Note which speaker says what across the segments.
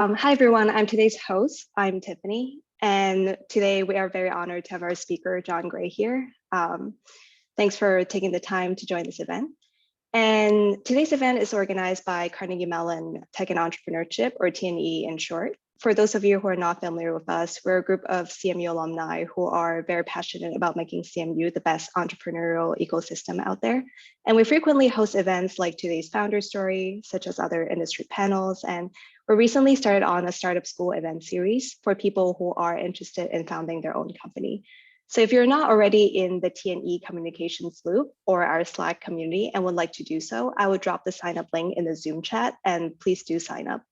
Speaker 1: Hi, everyone. I'm today's host. I'm Tiffany. And today we are very honored to have our speaker, Jon Gray, here. Thanks for taking the time to join this event. And today's event is organized by Carnegie Mellon Tech and Entrepreneurship, or TNE in short. For those of you who are not familiar with us, we're a group of CMU alumni who are very passionate about making CMU the best entrepreneurial ecosystem out there. And we frequently host events like today's Founder Story, such as other industry panels. And we recently started on a startup school event series for people who are interested in founding their own company. So if you're not already in the TNE communications loop or our Slack community and would like to do so, I would drop the sign up link in the Zoom chat, and please do sign up.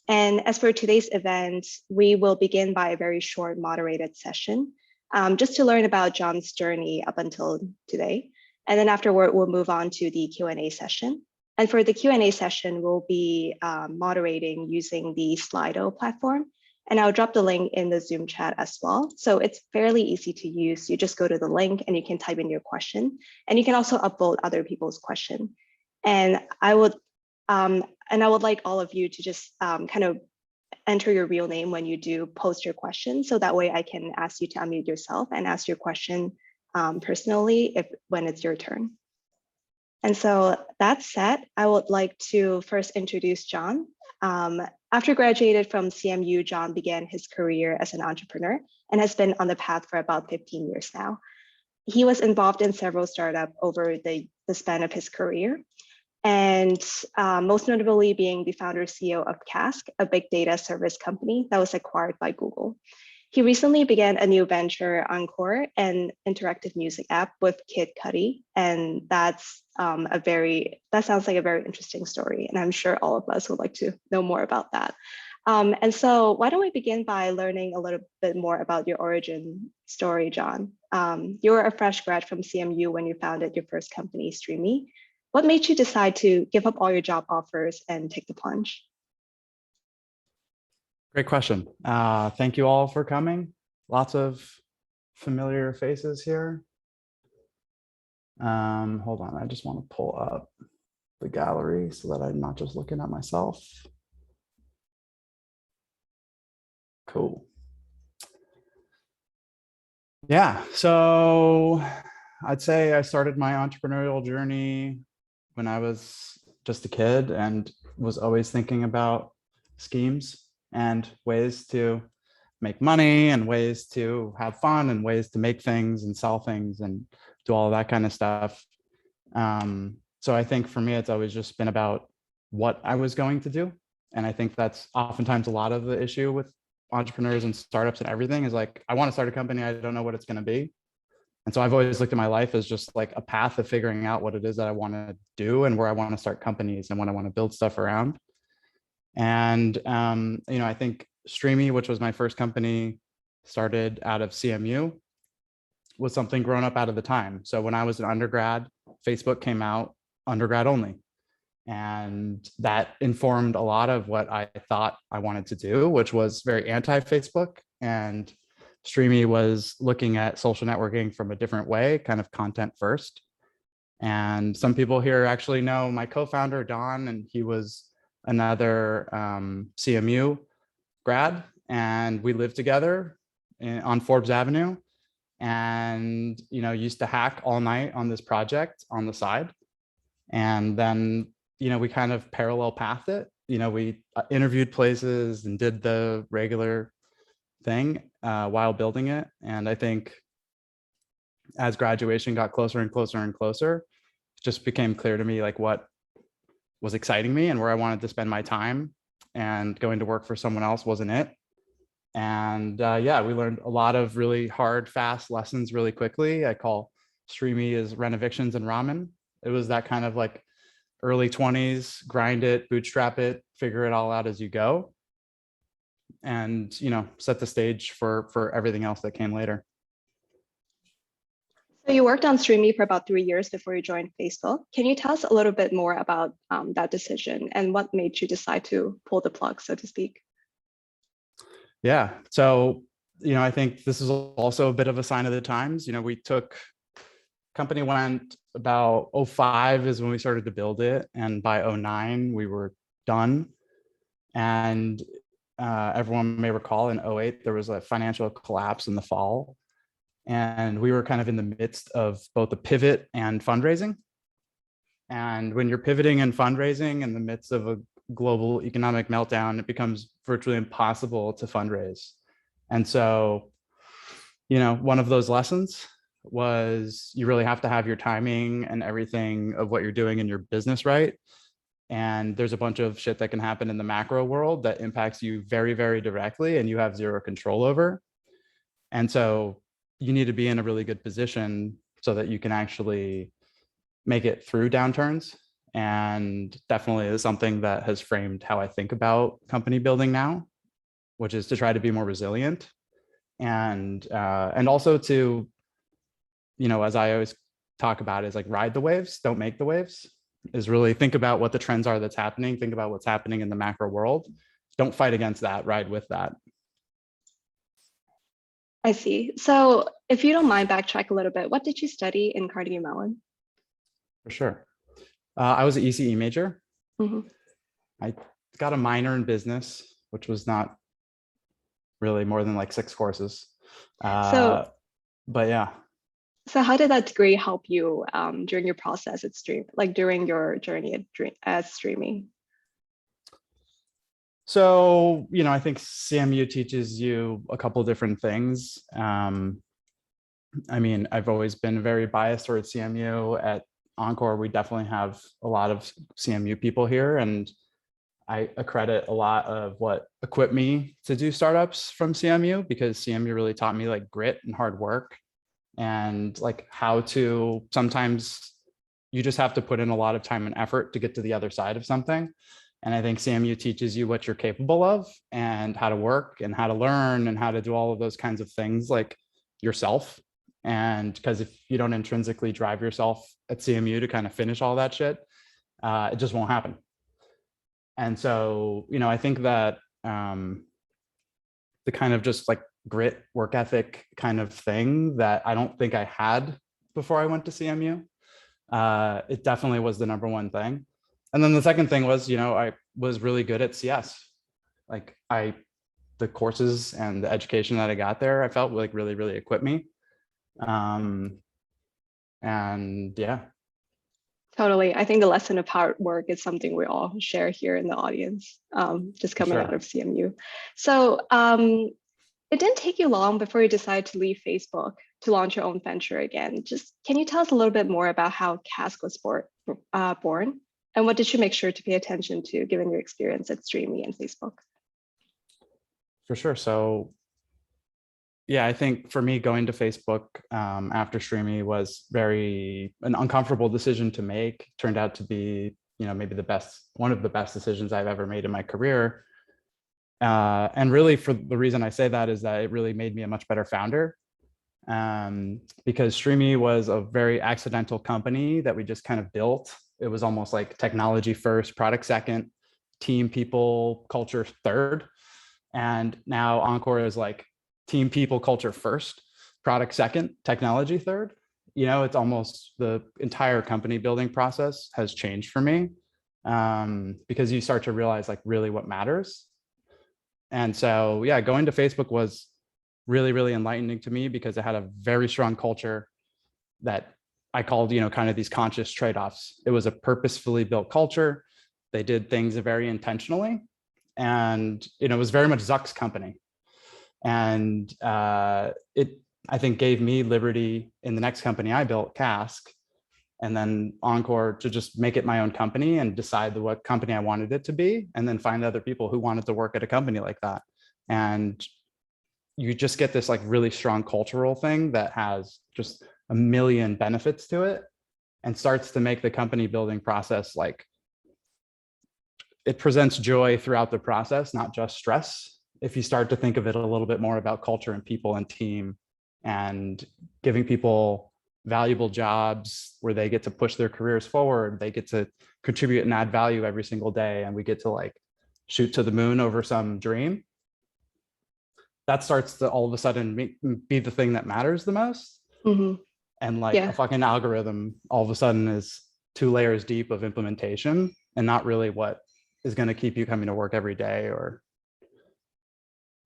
Speaker 1: And as for today's event, we will begin by a very short moderated session, just to learn about Jon's journey up until today. And then afterward, we'll move on to the Q&A session. And for the Q&A session, we'll be moderating using the Slido platform. And I'll drop the link in the Zoom chat as well. So it's fairly easy to use. You just go to the link and you can type in your question. And you can also upvote other people's question. And I would like all of you to just kind of enter your real name when you do post your question. So that way I can ask you to unmute yourself and ask your question personally when it's your turn. And so that said, I would like to first introduce Jon. After graduated from CMU, Jon began his career as an entrepreneur and has been on the path for about 15 years now. He was involved in several startups over the span of his career, and most notably being the founder CEO of Cask, a big data service company that was acquired by Google. He recently began a new venture, Encore, an interactive music app with Kid Cudi, and that sounds like a very interesting story, and I'm sure all of us would like to know more about that. And so why don't we begin by learning a little bit more about your origin story, Jon. You were a fresh grad from CMU when you founded your first company, Streamy. What made you decide to give up all your job offers and take the plunge?
Speaker 2: Great question. Thank you all for coming. Lots of familiar faces here. Hold on, I just want to pull up the gallery so that I'm not just looking at myself. Cool. Yeah, so I'd say I started my entrepreneurial journey when I was just a kid and was always thinking about schemes and ways to make money and ways to have fun and ways to make things and sell things and do all that kind of stuff. So I think for me, it's always just been about what I was going to do. And I think that's oftentimes a lot of the issue with entrepreneurs and startups and everything is like, I want to start a company. I don't know what it's going to be. And so I've always looked at my life as just like a path of figuring out what it is that I want to do and where I want to start companies and what I want to build stuff around. And, I think Streamy, which was my first company, started out of CMU, was something grown up out of the time. So when I was an undergrad, Facebook came out undergrad only. And that informed a lot of what I thought I wanted to do, which was very anti-Facebook. And Streamy was looking at social networking from a different way, kind of content first. And some people here actually know my co-founder, Don, and he was another CMU grad, and we lived together on Forbes Avenue, and used to hack all night on this project on the side. And then we kind of parallel pathed it. We interviewed places and did the regular thing while building it. And I think as graduation got closer and closer and closer, it just became clear to me like what was exciting me and where I wanted to spend my time, and going to work for someone else wasn't it. And we learned a lot of really hard, fast lessons really quickly. I call Streamy as renovictions and ramen. It was that kind of like early 20s, grind it, bootstrap it, figure it all out as you go, and set the stage for everything else that came later.
Speaker 1: So you worked on Streamy for about 3 years before you joined Facebook. Can you tell us a little bit more about that decision and what made you decide to pull the plug, so to speak?
Speaker 2: Yeah, so I think this is also a bit of a sign of the times. Company went about 2005 is when we started to build it, and by 2009 we were done. And everyone may recall in '08, there was a financial collapse in the fall. And we were kind of in the midst of both a pivot and fundraising. And when you're pivoting and fundraising in the midst of a global economic meltdown, it becomes virtually impossible to fundraise. And so, one of those lessons was you really have to have your timing and everything of what you're doing in your business right. And there's a bunch of shit that can happen in the macro world that impacts you very, very directly and you have zero control over. And so you need to be in a really good position so that you can actually make it through downturns. And definitely is something that has framed how I think about company building now, which is to try to be more resilient and also to, as I always talk about, is like ride the waves, don't make the waves. Is really think about what the trends are that's happening, think about what's happening in the macro world. Don't fight against that, ride with that.
Speaker 1: I see. So if you don't mind, backtrack a little bit. What did you study in Carnegie Mellon?
Speaker 2: For sure. I was an ECE major.
Speaker 1: Mm-hmm.
Speaker 2: I got a minor in business, which was not really more than like 6 courses. But yeah.
Speaker 1: So how did that degree help you during your process at Stream, like during your journey at streaming?
Speaker 2: So, I think CMU teaches you a couple different things. I've always been very biased towards CMU. At Encore, we definitely have a lot of CMU people here, and I accredit a lot of what equipped me to do startups from CMU, because CMU really taught me like grit and hard work and like how to, sometimes you just have to put in a lot of time and effort to get to the other side of something. And I think CMU teaches you what you're capable of and how to work and how to learn and how to do all of those kinds of things like yourself. And because if you don't intrinsically drive yourself at CMU to kind of finish all that shit, it just won't happen. And so, I think that the kind of just like grit, work ethic kind of thing that I don't think I had before I went to CMU, it definitely was the number one thing. And then the second thing was, I was really good at CS. Like the courses and the education that I got there, I felt like really, really equipped me. And yeah.
Speaker 1: Totally. I think the lesson of hard work is something we all share here in the audience, just coming out of CMU. So it didn't take you long before you decided to leave Facebook to launch your own venture again. Just can you tell us a little bit more about how Cask was born? And what did you make sure to pay attention to given your experience at Streamy and Facebook?
Speaker 2: For sure. So yeah, I think for me, going to Facebook after Streamy was an uncomfortable decision to make. Turned out to be, maybe one of the best decisions I've ever made in my career. And really, for the reason I say that is that it really made me a much better founder. Because Streamy was a very accidental company that we just kind of built. It was almost like technology first, product second, team, people, culture third. And now Encore is like team, people, culture first, product second, technology third. It's almost the entire company building process has changed for me, because you start to realize like really what matters. And so, yeah, going to Facebook was really, really enlightening to me because it had a very strong culture that I called, kind of these conscious trade-offs. It was a purposefully built culture. They did things very intentionally. And, it was very much Zuck's company. And it, I think, gave me liberty in the next company I built, Cask, and then Encore, to just make it my own company and decide what company I wanted it to be, and then find other people who wanted to work at a company like that. And you just get this like really strong cultural thing that has just a million benefits to it and starts to make the company building process like it presents joy throughout the process, not just stress. If you start to think of it a little bit more about culture and people and team and giving people valuable jobs where they get to push their careers forward, they get to contribute and add value every single day, and we get to like shoot to the moon over some dream, that starts to all of a sudden be the thing that matters the most.
Speaker 1: Mm-hmm.
Speaker 2: And like a fucking algorithm all of a sudden is 2 layers deep of implementation and not really what is going to keep you coming to work every day or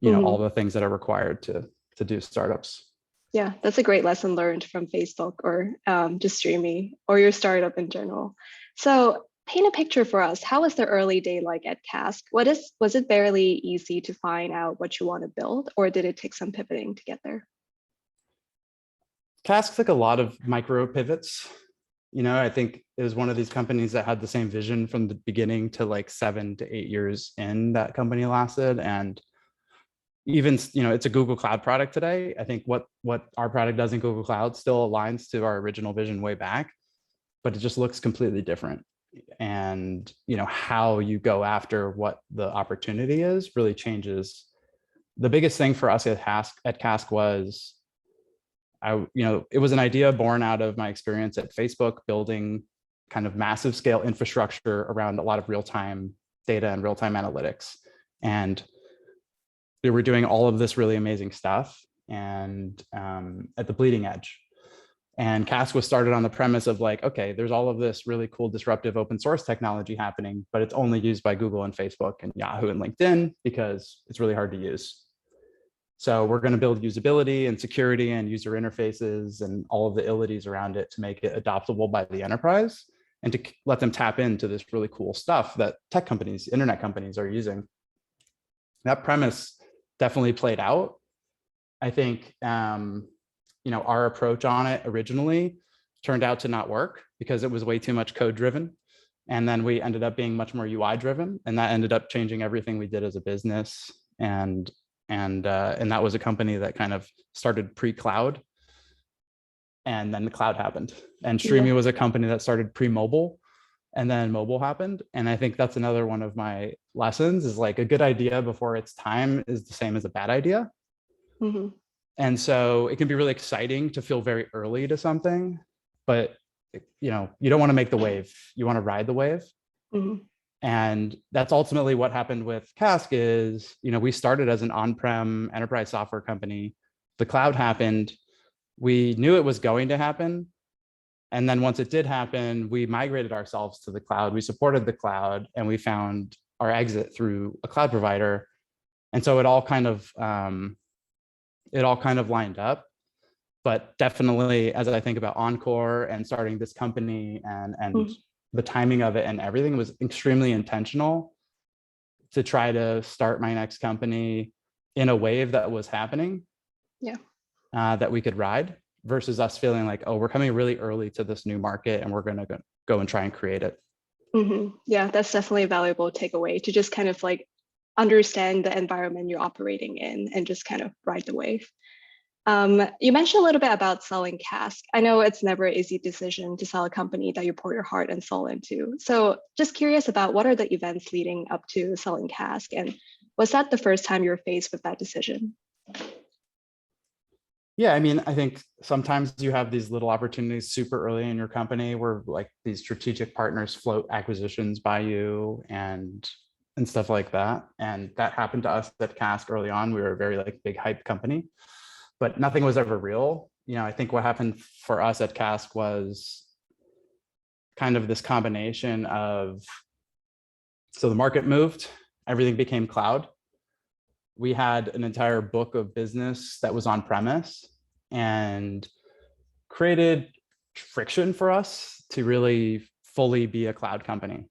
Speaker 2: all the things that are required to do startups.
Speaker 1: Yeah, that's a great lesson learned from Facebook or just streaming or your startup in general. So paint a picture for us. How was the early day like at Cask? Was it fairly easy to find out what you want to build, or did it take some pivoting to get there?
Speaker 2: Cask took a lot of micro pivots. I think it was one of these companies that had the same vision from the beginning to like 7 to 8 years in that company lasted. And even, it's a Google Cloud product today. I think what our product does in Google Cloud still aligns to our original vision way back, but it just looks completely different. And, how you go after what the opportunity is really changes. The biggest thing for us at Cask was, it was an idea born out of my experience at Facebook, building kind of massive scale infrastructure around a lot of real-time data and real-time analytics. And we were doing all of this really amazing stuff and at the bleeding edge. And Cask was started on the premise of like, okay, there's all of this really cool disruptive open source technology happening, but it's only used by Google and Facebook and Yahoo and LinkedIn because it's really hard to use. So we're going to build usability and security and user interfaces and all of the ilities around it to make it adoptable by the enterprise and to let them tap into this really cool stuff that tech companies, internet companies are using. That premise definitely played out. I think, our approach on it originally turned out to not work because it was way too much code driven. And then we ended up being much more UI driven, and that ended up changing everything we did as a business. And that was a company that kind of started pre-cloud, and then the cloud happened. And Streamy was a company that started pre-mobile, and then mobile happened. And I think that's another one of my lessons is like a good idea before its time is the same as a bad idea.
Speaker 1: Mm-hmm.
Speaker 2: And so it can be really exciting to feel very early to something, but you don't want to make the wave. You want to ride the wave.
Speaker 1: Mm-hmm.
Speaker 2: And that's ultimately what happened with Cask is, we started as an on-prem enterprise software company. The cloud happened. We knew it was going to happen. And then once it did happen, we migrated ourselves to the cloud. We supported the cloud and we found our exit through a cloud provider. And so it all kind of lined up. But definitely, as I think about Encore and starting this company and the timing of it and everything was extremely intentional to try to start my next company in a wave that was happening, that we could ride, versus us feeling like, oh, we're coming really early to this new market and we're going to go and try and create it.
Speaker 1: Mm-hmm. Yeah, that's definitely a valuable takeaway to just kind of like understand the environment you're operating in and just kind of ride the wave. You mentioned a little bit about selling Cask. I know it's never an easy decision to sell a company that you pour your heart and soul into. So just curious about what are the events leading up to selling Cask, and was that the first time you were faced with that decision?
Speaker 2: Yeah, I mean, I think sometimes you have these little opportunities super early in your company where like these strategic partners float acquisitions by you and stuff like that. And that happened to us at Cask early on. We were a very like big hype company, but nothing was ever real. I think what happened for us at Cask was kind of this combination of, so the market moved, everything became cloud. We had an entire book of business that was on premise and created friction for us to really fully be a cloud company.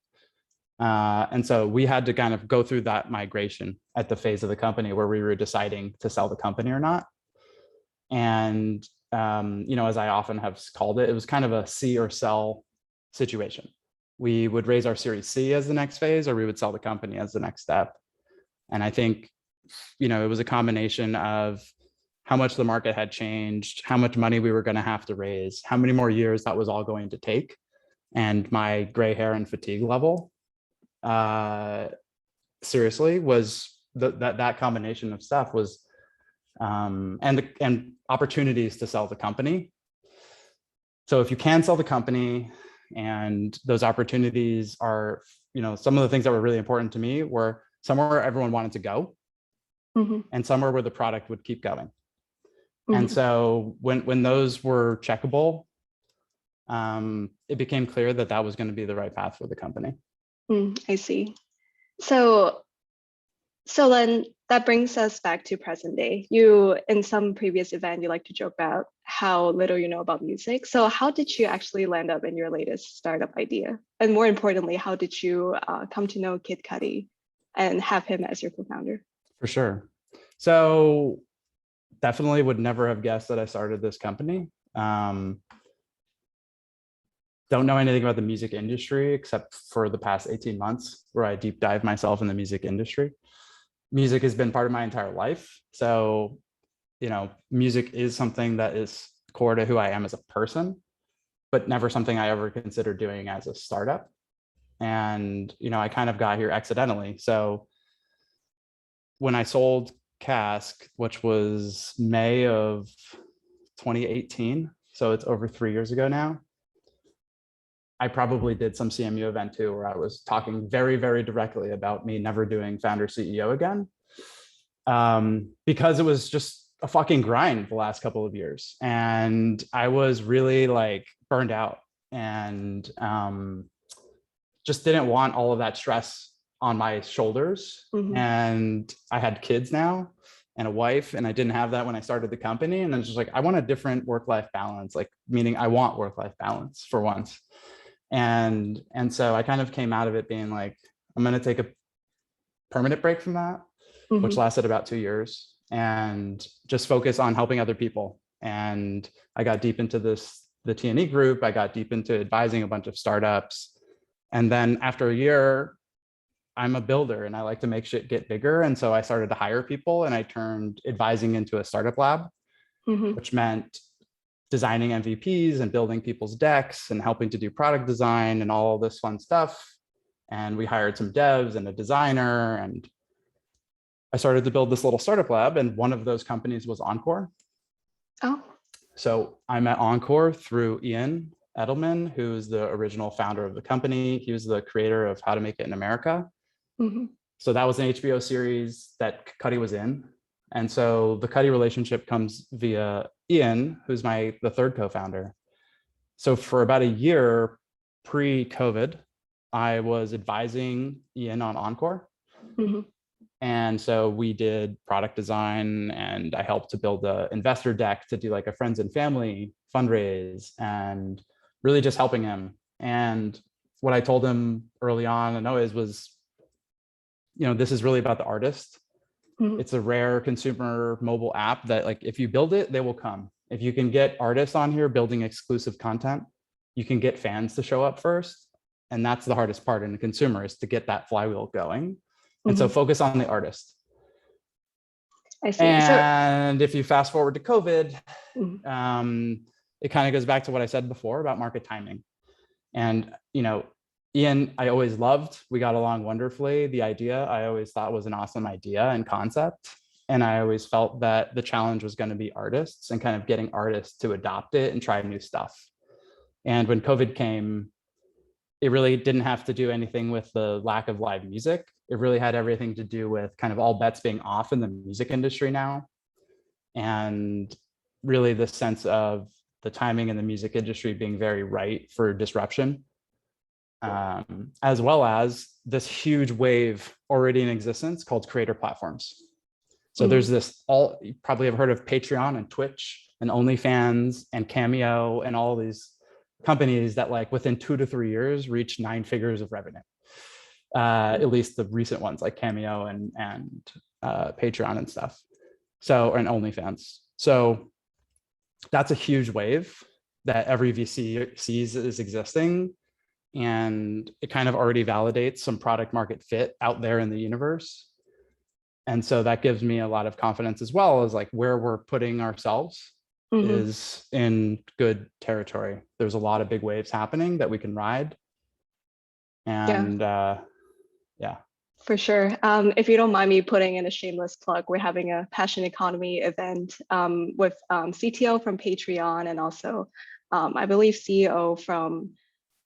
Speaker 2: And so we had to kind of go through that migration at the phase of the company where we were deciding to sell the company or not. And, as I often have called it, it was kind of a see or sell situation. We would raise our Series C as the next phase, or we would sell the company as the next step. And I think, it was a combination of how much the market had changed, how much money we were going to have to raise, how many more years that was all going to take, and my gray hair and fatigue level. Seriously, was that combination of stuff was, and opportunities to sell the company. So if you can sell the company, and those opportunities are, some of the things that were really important to me were somewhere everyone wanted to go. Mm-hmm. And somewhere where the product would keep going. Mm-hmm. And so when those were checkable, it became clear that that was going to be the right path for the company.
Speaker 1: I see. So So then that brings us back to present day. You, in some previous event, you like to joke about how little you know about music. So how did you actually land up in your latest startup idea? And more importantly, how did you come to know Kid Cudi and have him as your co-founder?
Speaker 2: For sure. So definitely would never have guessed that I started this company. Don't know anything about the music industry except for the past 18 months where I deep dive myself in the music industry. Music has been part of my entire life. So, music is something that is core to who I am as a person, but never something I ever considered doing as a startup. And, I kind of got here accidentally. So when I sold Cask, which was May of 2018, so it's over 3 years ago now, I probably did some CMU event too, where I was talking very, very directly about me never doing founder CEO again, because it was just a fucking grind the last couple of years. And I was really like burned out and just didn't want all of that stress on my shoulders.
Speaker 1: Mhm.
Speaker 2: And I had kids now and a wife, and I didn't have that when I started the company. And I was just like, I want a different work-life balance, like meaning I want work-life balance for once. And so I kind of came out of it being like, I'm going to take a permanent break from that, which
Speaker 1: Mhm.
Speaker 2: lasted about 2 years, and just focus on helping other people. And I got deep into the T&E group. I got deep into advising a bunch of startups. And then after a year, I'm a builder and I like to make shit get bigger. And so I started to hire people and I turned advising into a startup lab,
Speaker 1: Mhm.
Speaker 2: which meant designing MVPs and building people's decks and helping to do product design and all this fun stuff. And we hired some devs and a designer, and I started to build this little startup lab. And one of those companies was Encore.
Speaker 1: Oh.
Speaker 2: So I met Encore through Ian Edelman, who's the original founder of the company. He was the creator of How to Make It in America.
Speaker 1: Mhm.
Speaker 2: So that was an HBO series that Cudi was in. And so the Cudi relationship comes via Ian, who's the third co-founder. So for about a year pre-COVID, I was advising Ian on Encore.
Speaker 1: Mhm.
Speaker 2: And so we did product design and I helped to build an investor deck to do like a friends and family fundraise and really just helping him. And what I told him early on and always was, this is really about the artist.
Speaker 1: Mhm.
Speaker 2: It's a rare consumer mobile app that like, if you build it, they will come. If you can get artists on here building exclusive content, you can get fans to show up first. And that's the hardest part in a consumer, is to get that flywheel going. And so
Speaker 1: Mhm.
Speaker 2: focus on the artist.
Speaker 1: I see. So.
Speaker 2: And if you fast forward to COVID,
Speaker 1: Mhm.
Speaker 2: it kind of goes back to what I said before about market timing. And, Ian, I always loved. We got along wonderfully. The idea I always thought was an awesome idea and concept. And I always felt that the challenge was going to be artists and kind of getting artists to adopt it and try new stuff. And when COVID came, it really didn't have to do anything with the lack of live music. It really had everything to do with kind of all bets being off in the music industry now. And really the sense of the timing in the music industry being very right for disruption, as well as this huge wave already in existence called creator platforms. So there's
Speaker 1: Mhm.
Speaker 2: this, you probably have heard of Patreon and Twitch and OnlyFans and Cameo and all these companies that like within 2 to 3 years reach 9 figures of revenue. At least the recent ones like Cameo and Patreon and stuff. So, and OnlyFans. So that's a huge wave that every VC sees is existing. And it kind of already validates some product market fit out there in the universe. And so that gives me a lot of confidence, as well as like where we're putting ourselves
Speaker 1: Mhm.
Speaker 2: is in good territory. There's a lot of big waves happening that we can ride.
Speaker 1: Yeah.
Speaker 2: And yeah.
Speaker 1: For sure. If you don't mind me putting in a shameless plug, we're having a passion economy event with CTO from Patreon and also, I believe, CEO from,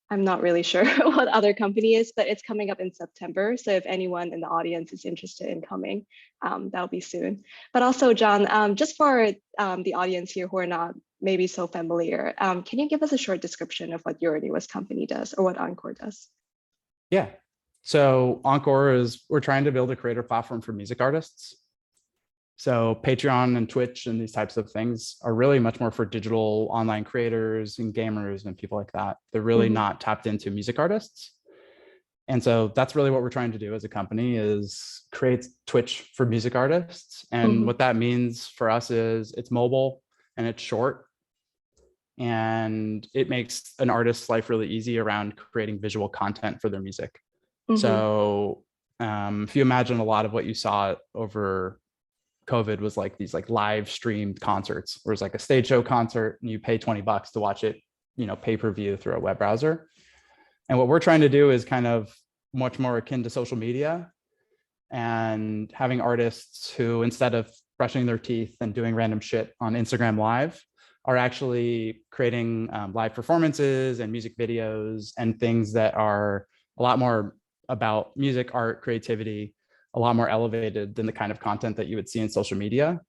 Speaker 1: I'm not really sure what other company is, but it's coming up in September. So if anyone in the audience is interested in coming, that'll be soon. But also, John, just for the audience here who are not maybe so familiar, can you give us a short description of what your newest company does or what Encore does?
Speaker 2: Yeah. So Encore is, we're trying to build a creator platform for music artists. So Patreon and Twitch and these types of things are really much more for digital online creators and gamers and people like that. They're really not tapped into music artists. And so that's really what we're trying to do as a company, is create Twitch for music artists. And what that means for us is it's mobile and it's short. And it makes an artist's life really easy around creating visual content for their music. So if you imagine a lot of what you saw over COVID was like these like live streamed concerts, where it's like a stage show concert and you pay $20 to watch it, pay-per-view through a web browser. And what we're trying to do is kind of much more akin to social media, and having artists who, instead of brushing their teeth and doing random shit on Instagram Live, are actually creating live performances and music videos and things that are a lot more about music, art, creativity, a lot more elevated than the kind of content that you would see in social media.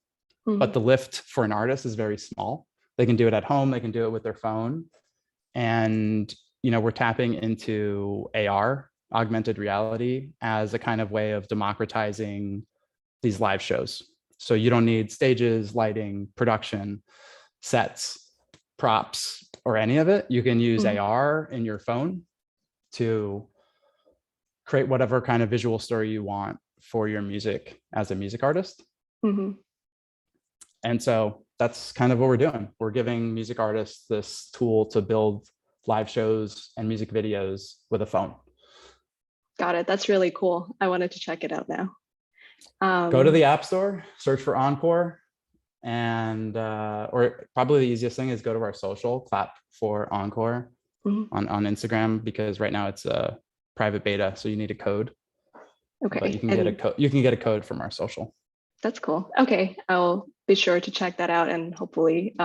Speaker 2: But the lift for an artist is very small. They can do it at home, they can do it with their phone. And, we're tapping into AR, augmented reality, as a kind of way of democratizing these live shows. So you don't need stages, lighting, production, sets, props, or any of it. You can use AR in your phone to create whatever kind of visual story you want for your music as a music artist. And so that's kind of what we're doing. We're giving music artists this tool to build live shows and music videos with a phone.
Speaker 1: Got it. That's really cool. I wanted to check it out now.
Speaker 2: Go to the App Store, search for Encore, and or probably the easiest thing is go to our social, clap for Encore on Instagram, because right now it's a private beta, so you need a code.
Speaker 1: Okay.
Speaker 2: But you can get a code. You can get a code from our social.
Speaker 1: That's cool. Okay, I'll be sure to check that out, and hopefully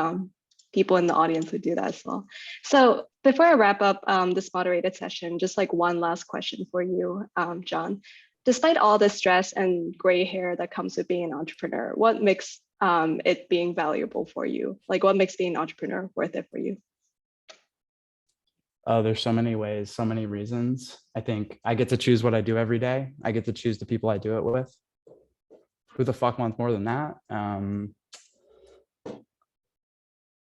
Speaker 1: people in the audience would do that as well. So before I wrap up this moderated session, just like one last question for you, Jon. Despite all the stress and gray hair that comes with being an entrepreneur, what makes it being valuable for you? Like, what makes being an entrepreneur worth it for you?
Speaker 2: There's so many ways, so many reasons. I think I get to choose what I do every day. I get to choose the people I do it with. Who the fuck wants more than that?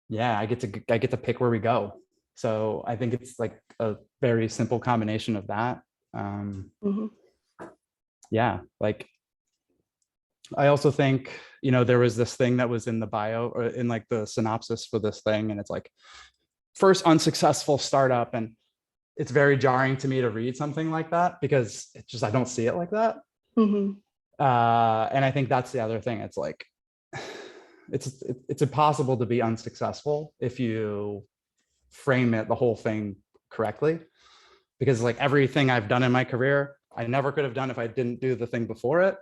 Speaker 2: Yeah, I get to pick where we go. So I think it's like a very simple combination of that. Yeah, like I also think, there was this thing that was in the bio, or in like the synopsis for this thing, and it's like first unsuccessful startup, and it's very jarring to me to read something like that, because it's just, I don't see it like that. And I think that's the other thing. It's like it's impossible to be unsuccessful if you frame it, the whole thing, correctly, because like everything I've done in my career, I never could have done if I didn't do the thing before it.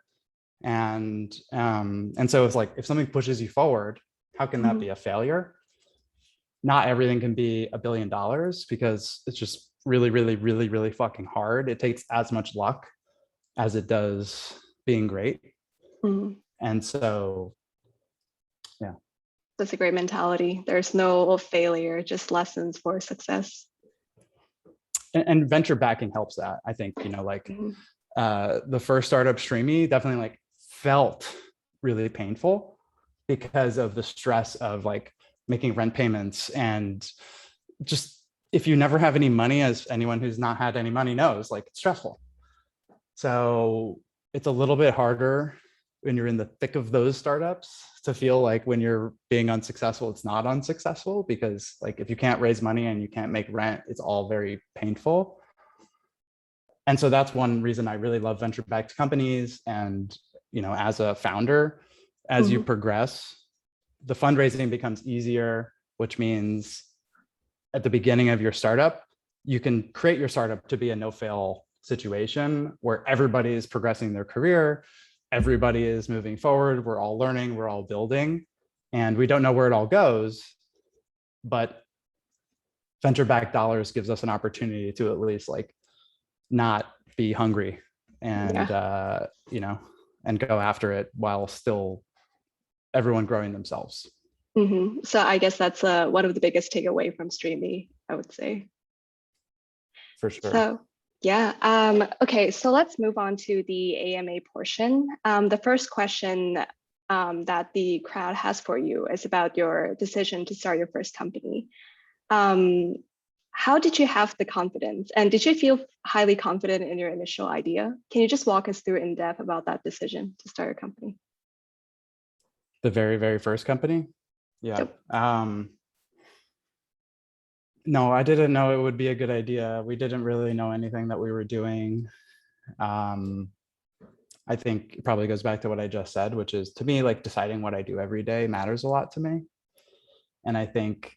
Speaker 2: And so it's like, if something pushes you forward, how can that be a failure? Not everything can be $1 billion, because it's just really, really, really, really fucking hard. It takes as much luck as it does being great. And so, yeah.
Speaker 1: That's a great mentality. There's no failure, just lessons for success.
Speaker 2: And venture backing helps that. I think, the first startup, Streamy, definitely like felt really painful because of the stress of like making rent payments, and just, if you never have any money, as anyone who's not had any money knows, like it's stressful. So it's a little bit harder when you're in the thick of those startups to feel like when you're being unsuccessful, it's not unsuccessful, because like if you can't raise money and you can't make rent, it's all very painful. And so that's one reason I really love venture-backed companies. And, as a founder, as you progress, the fundraising becomes easier, which means at the beginning of your startup, you can create your startup to be a no-fail situation where everybody is progressing their career, everybody is moving forward, we're all learning, we're all building, and we don't know where it all goes, but venture-backed dollars gives us an opportunity to at least like not be hungry and and go after it while still everyone growing themselves.
Speaker 1: So I guess that's one of the biggest takeaway from Streamy, I would say.
Speaker 2: For sure.
Speaker 1: So Yeah. Okay, so let's move on to the AMA portion. The first question that the crowd has for you is about your decision to start your first company. Um, how did you have the confidence, and did you feel highly confident in your initial idea? Can you just walk us through in depth about that decision to start a company?
Speaker 2: The very, very first company? Yeah.
Speaker 1: Yep.
Speaker 2: No, I didn't know it would be a good idea. We didn't really know anything that we were doing. Um, I think it probably goes back to what I just said, which is, to me, like, deciding what I do every day matters a lot to me. And I think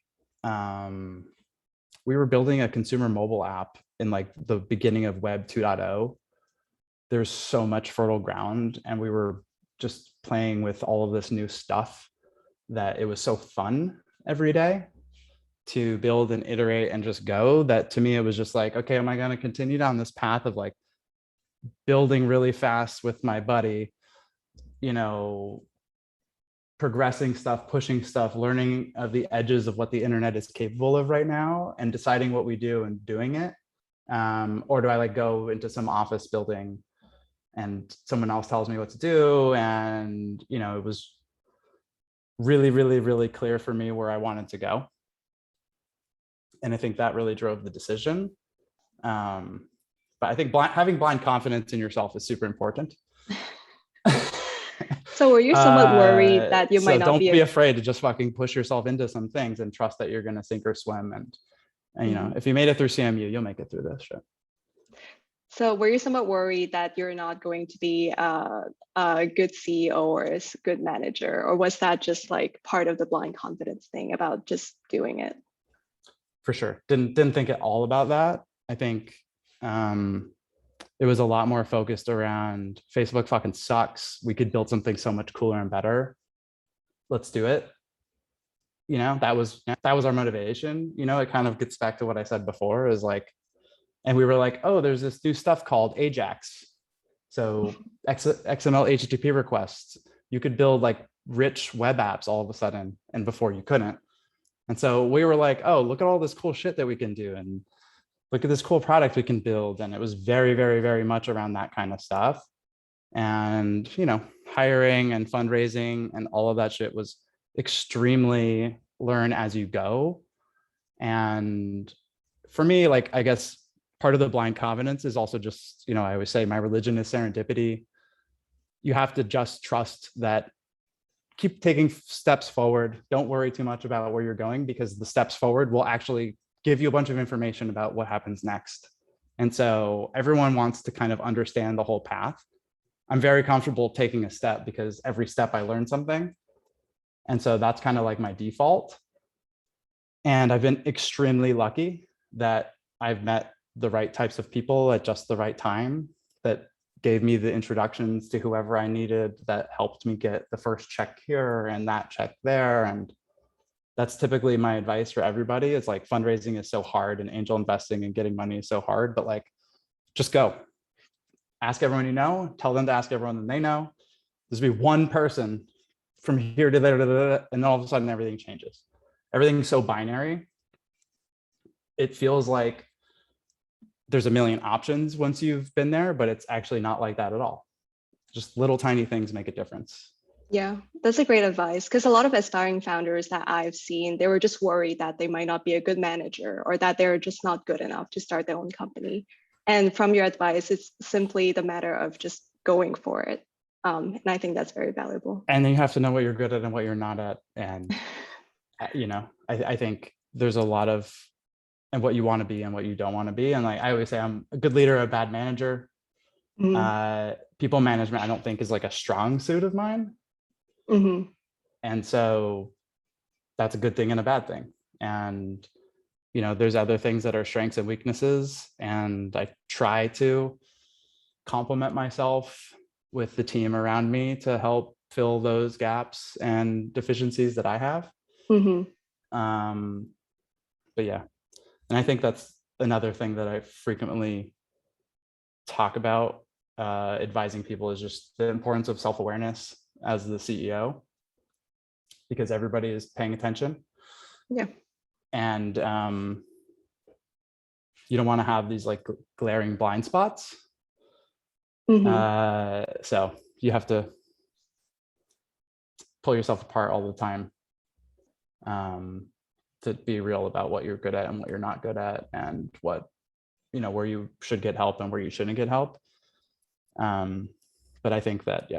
Speaker 2: we were building a consumer mobile app in like the beginning of Web 2.0. There's so much fertile ground, and we were just playing with all of this new stuff that it was so fun every day to build and iterate and just go, that to me it was just like, okay, am I going to continue down this path of like building really fast with my buddy, you know, progressing stuff, pushing stuff, learning of the edges of what the internet is capable of right now, and deciding what we do and doing it? Or do I like go into some office building and someone else tells me what to do? And, you know, it was really, really, really clear for me where I wanted to go. And I think that really drove the decision. But I think having blind confidence in yourself is super important.
Speaker 1: So were you somewhat worried that you
Speaker 2: So
Speaker 1: might not
Speaker 2: don't
Speaker 1: be
Speaker 2: be afraid to just fucking push yourself into some things and trust that you're going to sink or swim. And you know, if you made it through CMU, you'll make it through this shit.
Speaker 1: So were you somewhat worried that you're not going to be a good CEO or a good manager, or was that just like part of the blind confidence thing about just doing it?
Speaker 2: For sure. Didn't think at all about that. I think it was a lot more focused around Facebook fucking sucks. We could build something so much cooler and better. Let's do it. You know, that was our motivation. You know, it kind of gets back to what I said before, is like, and we were like, oh, there's this new stuff called Ajax. So XML HTTP requests. You could build like rich web apps all of a sudden, and before you couldn't. And so we were like, oh, look at all this cool shit that we can do, and look at this cool product we can build. And it was very, very, very much around that kind of stuff. And, you know, hiring and fundraising and all of that shit was extremely learn as you go. And for me, like, I guess part of the blind confidence is also just, you know, I always say my religion is serendipity. You have to just trust that, keep taking steps forward. Don't worry too much about where you're going, because the steps forward will actually give you a bunch of information about what happens next. And so everyone wants to kind of understand the whole path. I'm very comfortable taking a step because every step I learn something. And so that's kind of like my default. And I've been extremely lucky that I've met the right types of people at just the right time, that gave me the introductions to whoever I needed, that helped me get the first check here and that check there. And that's typically my advice for everybody. It's like, fundraising is so hard, and angel investing and getting money is so hard, but like, just go. Ask everyone you know, tell them to ask everyone that they know. There's be one person from here to there, and then all of a sudden everything changes. Everything's so binary. It feels like there's a million options once you've been there, but it's actually not like that at all. Just little tiny things make a difference.
Speaker 1: Yeah, that's a great advice, because a lot of aspiring founders that I've seen, they were just worried that they might not be a good manager, or that they're just not good enough to start their own company. And from your advice, it's simply the matter of just going for it. And I think that's very valuable.
Speaker 2: And then you have to know what you're good at and what you're not at. And, you know, I think there's a lot of, and what you want to be and what you don't want to be. And like I always say, I'm a good leader, a bad manager. People management, I don't think, is like a strong suit of mine. And so that's a good thing and a bad thing. And, you know, there's other things that are strengths and weaknesses. And I try to complement myself with the team around me to help fill those gaps and deficiencies that I have. But yeah, and I think that's another thing that I frequently talk about advising people, is just the importance of self-awareness as the CEO, because everybody is paying attention.
Speaker 1: Yeah.
Speaker 2: And you don't want to have these like glaring blind spots.
Speaker 1: Mm-hmm.
Speaker 2: So you have to pull yourself apart all the time, to be real about what you're good at and what you're not good at, and what, where you should get help and where you shouldn't get help. But I think that,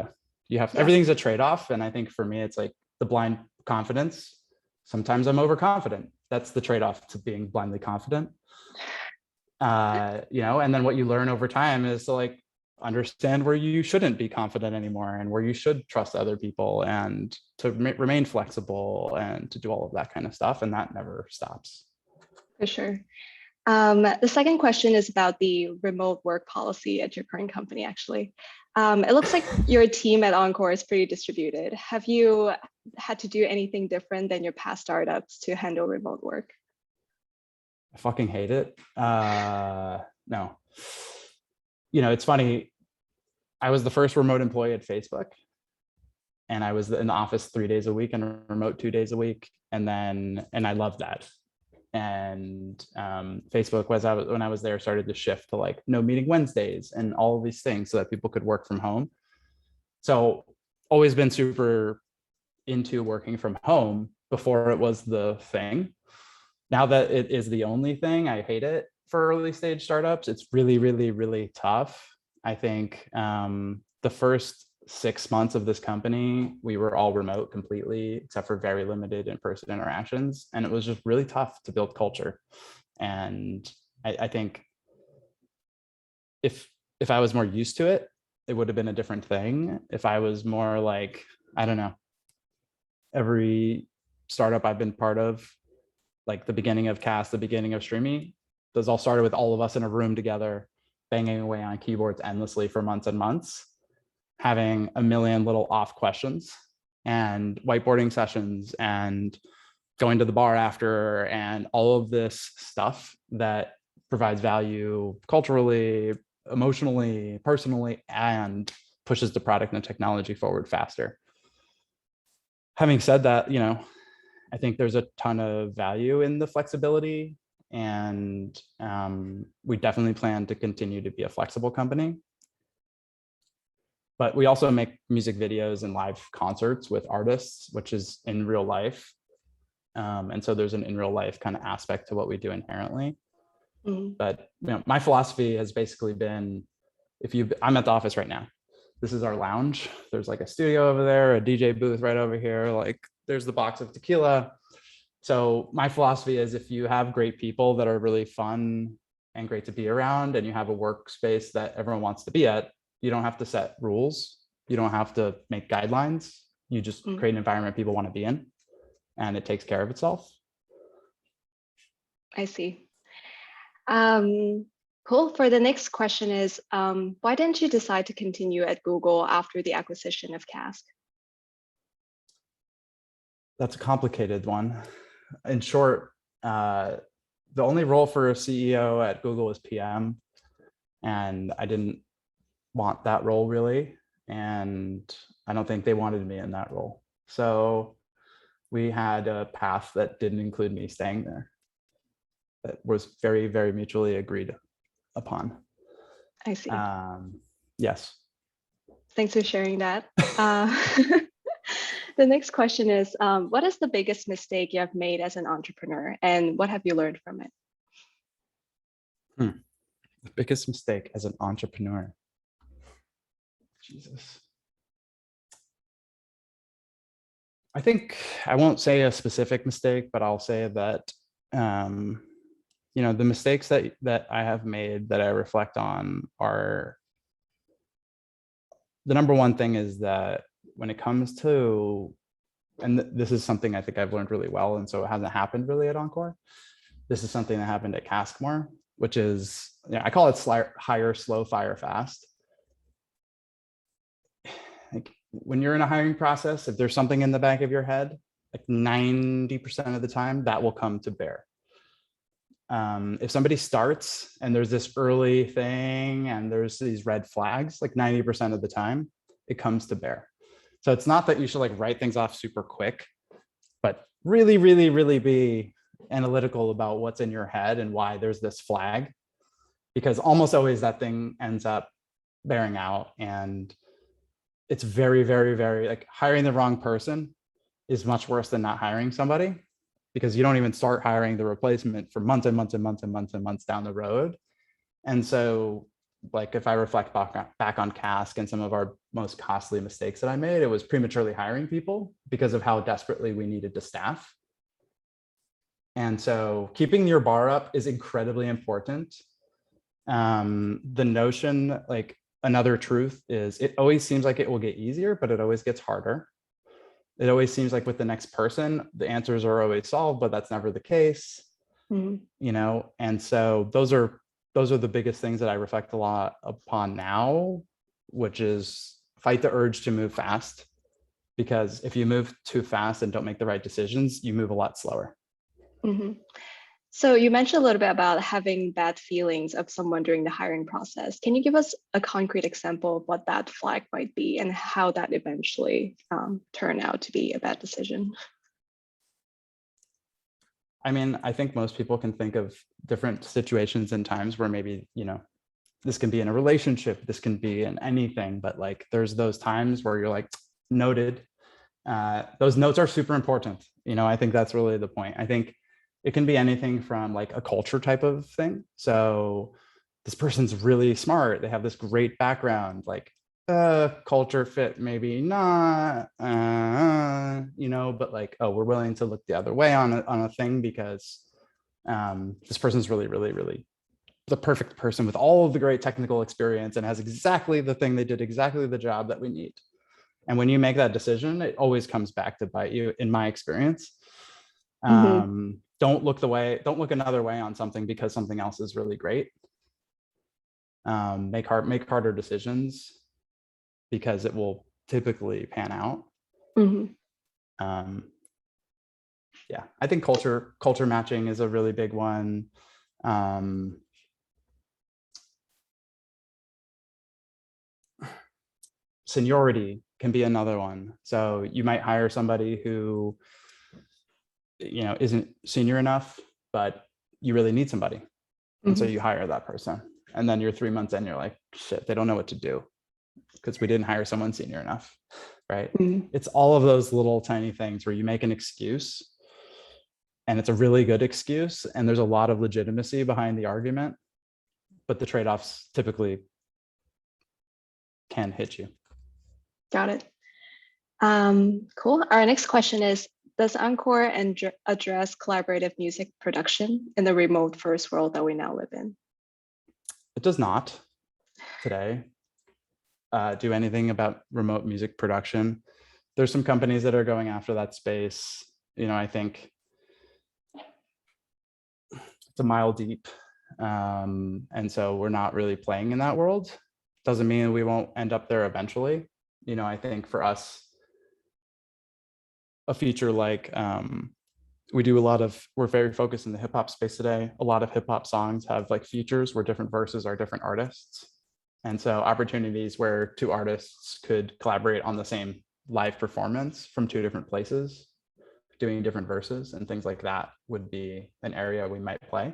Speaker 2: you have,
Speaker 1: Yeah,
Speaker 2: everything's a trade-off. And I think for me, it's like the blind confidence. Sometimes I'm overconfident. That's the trade-off to being blindly confident. And then what you learn over time is to like understand where you shouldn't be confident anymore, and where you should trust other people, and to remain flexible, and to do all of that kind of stuff. And that never stops.
Speaker 1: for sure. The second question is about the remote work policy at your current company, actually. It looks like your team at Encore is pretty distributed. Have you had to do anything different than your past startups to handle remote work?
Speaker 2: I fucking hate it. No. It's funny. I was the first remote employee at Facebook, and I was in the office 3 days a week and remote 2 days a week. And I loved that. And Facebook when I was there, started to shift to like no meeting Wednesdays and all of these things so that people could work from home. So always been super into working from home before it was the thing. Now that it is the only thing, I hate it for early stage startups. It's really, really, really tough. I think the first 6 months of this company, we were all remote completely, except for very limited in-person interactions. And it was just really tough to build culture. And I think if I was more used to it, it would have been a different thing. If I was more like, I don't know, every startup I've been part of, like the beginning of Cast, the beginning of Streamy, those all started with all of us in a room together, banging away on keyboards endlessly for months and months, having a million little off questions and whiteboarding sessions and going to the bar after, and all of this stuff that provides value culturally, emotionally, personally, and pushes the product and the technology forward faster. Having said that, I think there's a ton of value in the flexibility, and we definitely plan to continue to be a flexible company. But we also make music videos and live concerts with artists, which is in real life. And so there's an in real life kind of aspect to what we do inherently.
Speaker 1: Mm.
Speaker 2: But my philosophy has basically been, I'm at the office right now. This is our lounge. There's like a studio over there, a DJ booth right over here. Like there's the box of tequila. So my philosophy is, if you have great people that are really fun and great to be around, and you have a workspace that everyone wants to be at, you don't have to set rules. You don't have to make guidelines. You just create an environment people want to be in, and it takes care of itself.
Speaker 1: I see. Cool. For the next question is, why didn't you decide to continue at Google after the acquisition of Cask?
Speaker 2: That's a complicated one. In short, the only role for a CEO at Google is PM, and I didn't want that role really, and I don't think they wanted me in that role. So we had a path that didn't include me staying there, that was very, very mutually agreed upon.
Speaker 1: I see.
Speaker 2: Yes.
Speaker 1: Thanks for sharing that. The next question is, what is the biggest mistake you have made as an entrepreneur, and what have you learned from it?
Speaker 2: The biggest mistake as an entrepreneur. Jesus. I think I won't say a specific mistake, but I'll say that, the mistakes that I have made that I reflect on are, the number one thing is that when it comes to, and this is something I think I've learned really well, and so it hasn't happened really at Encore. This is something that happened at Cask more, which is, I call it hire slow, fire fast. Like when you're in a hiring process, if there's something in the back of your head, like 90% of the time that will come to bear. If somebody starts and there's this early thing and there's these red flags, like 90% of the time it comes to bear. So it's not that you should like write things off super quick, but really, really, really be analytical about what's in your head and why there's this flag, because almost always that thing ends up bearing out. And it's very, very, very, like, hiring the wrong person is much worse than not hiring somebody, because you don't even start hiring the replacement for months and months and months and months and months down the road. And so, like, if I reflect back on Cask and some of our most costly mistakes that I made, it was prematurely hiring people because of how desperately we needed to staff. And so keeping your bar up is incredibly important. The notion, like, another truth is, it always seems like it will get easier, but it always gets harder. It always seems like with the next person, the answers are always solved, but that's never the case. You know, and so those are the biggest things that I reflect a lot upon now, which is fight the urge to move fast, because if you move too fast and don't make the right decisions, you move a lot slower.
Speaker 1: So you mentioned a little bit about having bad feelings of someone during the hiring process. Can you give us a concrete example of what that flag might be and how that eventually turned out to be a bad decision?
Speaker 2: I mean, I think most people can think of different situations and times where maybe, you know, this can be in a relationship, this can be in anything, but like, there's those times where you're like, noted. Those notes are super important. You know, I think that's really the point. I think it can be anything from like a culture type of thing. So this person's really smart, they have this great background, like culture fit, maybe not, you know, but like, oh, we're willing to look the other way on a thing because this person's really, really, really the perfect person with all of the great technical experience and has exactly the thing, they did exactly the job that we need. And when you make that decision, it always comes back to bite you, in my experience. Don't look another way on something because something else is really great. Make harder decisions because it will typically pan out. Yeah, I think culture matching is a really big one. Seniority can be another one. So you might hire somebody who, you know, isn't senior enough, but you really need somebody. And so you hire that person. And then you're 3 months in, you're like, shit, they don't know what to do because we didn't hire someone senior enough, right? It's all of those little tiny things where you make an excuse and it's a really good excuse and there's a lot of legitimacy behind the argument, but the trade-offs typically can hit you.
Speaker 1: Got it. Cool. Our next question is, does Encore address collaborative music production in the remote first world that we now live in?
Speaker 2: It does not today do anything about remote music production. There's some companies that are going after that space. You know, I think it's a mile deep. And so we're not really playing in that world. Doesn't mean we won't end up there eventually. You know, I think for us, a feature like we're very focused in the hip hop space today. A lot of hip hop songs have like features where different verses are different artists. And so opportunities where two artists could collaborate on the same live performance from two different places, doing different verses and things like that would be an area we might play.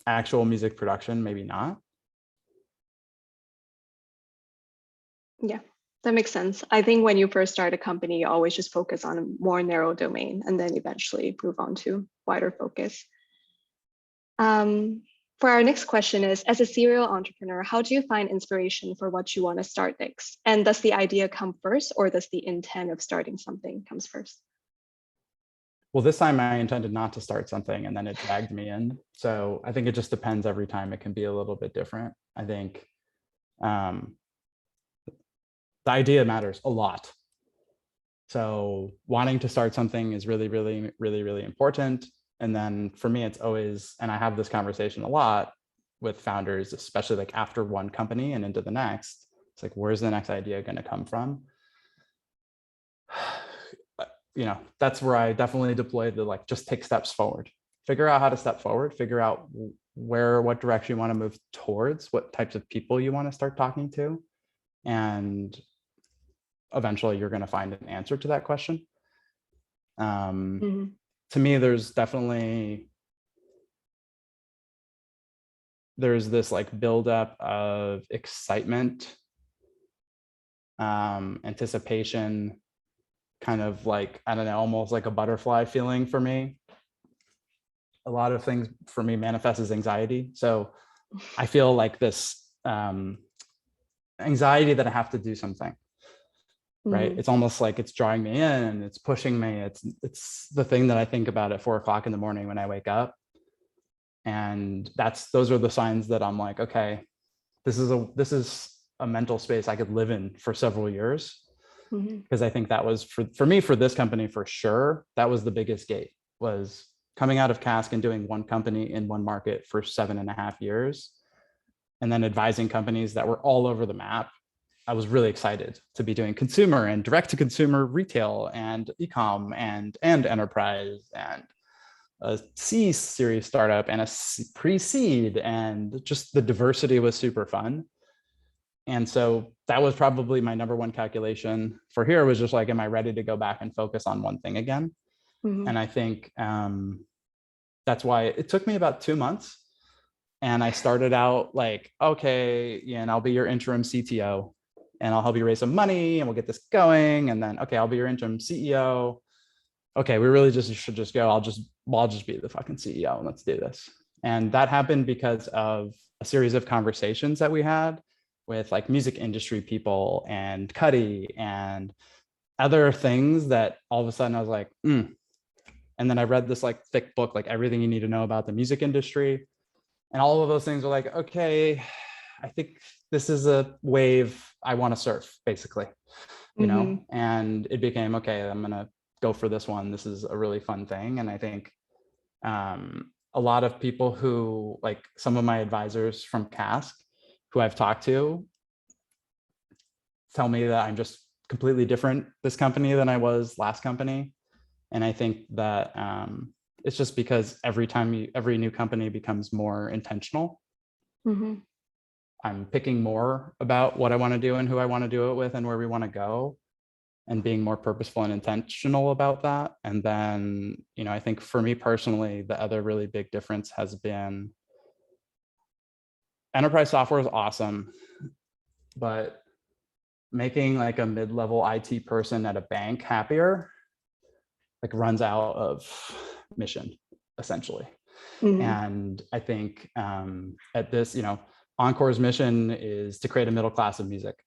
Speaker 2: Actual music production, maybe not.
Speaker 1: Yeah, that makes sense. I think when you first start a company, you always just focus on a more narrow domain and then eventually move on to wider focus. For our next question is, as a serial entrepreneur, how do you find inspiration for what you want to start next? And does the idea come first or does the intent of starting something comes first?
Speaker 2: Well, this time I intended not to start something and then it dragged me in. So I think it just depends every time. It can be a little bit different. I think the idea matters a lot. So wanting to start something is really, really, really, really important. And then for me, it's always, and I have this conversation a lot with founders, especially like after one company and into the next, it's like, where's the next idea going to come from? You know, that's where I definitely deploy the, like, just take steps forward, figure out how to step forward, figure out what direction you want to move towards, what types of people you want to start talking to. And eventually you're going to find an answer to that question.
Speaker 1: Mhm.
Speaker 2: To me, there's this like buildup of excitement, anticipation, kind of like, I don't know, almost like a butterfly feeling for me. A lot of things for me manifest as anxiety. So I feel like this anxiety that I have to do something, right?
Speaker 1: Mhm.
Speaker 2: It's almost like it's drawing me in, it's pushing me. It's the thing that I think about at 4 o'clock in the morning when I wake up. And those are the signs that I'm like, okay, this is a mental space I could live in for several years.
Speaker 1: Mhm.
Speaker 2: Because I think that was for me, for this company, for sure, that was the biggest gate, was coming out of Cask and doing one company in one market for 7.5 years, and then advising companies that were all over the map. I was really excited to be doing consumer and direct to consumer retail and e-com and enterprise and a C series startup and a pre-seed, and just the diversity was super fun. And so that was probably my number one calculation for here, was just like, am I ready to go back and focus on one thing again?
Speaker 1: Mhm.
Speaker 2: And I think that's why it took me about 2 months. And I started out like, okay, yeah, and I'll be your interim CTO and I'll help you raise some money and we'll get this going. And then, okay, I'll be your interim CEO. Okay, we really just should just go. I'll just be the fucking CEO and let's do this. And that happened because of a series of conversations that we had with like music industry people and Cuddy and other things, that all of a sudden I was like, And then I read this like thick book, like everything you need to know about the music industry. And all of those things were like, okay, I think this is a wave I want to surf, basically,
Speaker 1: Mhm.
Speaker 2: and it became, okay, I'm going to go for this one. This is a really fun thing. And I think a lot of people who, like some of my advisors from Cask who I've talked to, tell me that I'm just completely different this company than I was last company. And I think that it's just because every new company becomes more intentional.
Speaker 1: Mhm.
Speaker 2: I'm picking more about what I want to do and who I want to do it with and where we want to go, and being more purposeful and intentional about that. And then, I think for me personally, the other really big difference has been enterprise software is awesome, but making like a mid-level IT person at a bank happier, like runs out of mission, essentially.
Speaker 1: Mhm.
Speaker 2: And I think at this, Encore's mission is to create a middle class of music,